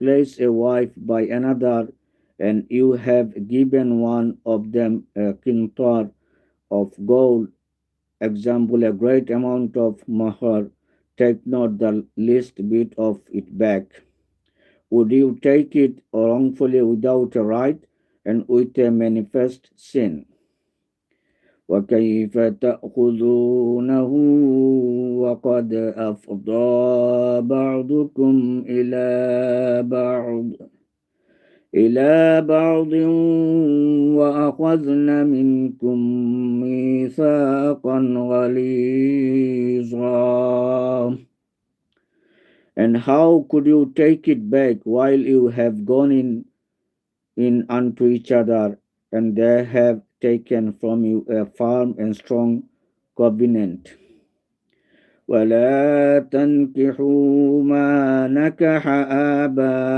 replace a wife by another, and you have given one of them a quintar of gold, example, a great amount of mahar, take not the least bit of it back. Would you take it wrongfully without a right and with a manifest sin? وكيف تأخذونه وقد أفضى بعضكم إلى بعض وأخذن منكم ميثاقا غليظا. And how could you take it back while you have gone in unto each other, and they have taken from you a firm and strong covenant? ولا تنكحوا ما نكح آباؤكم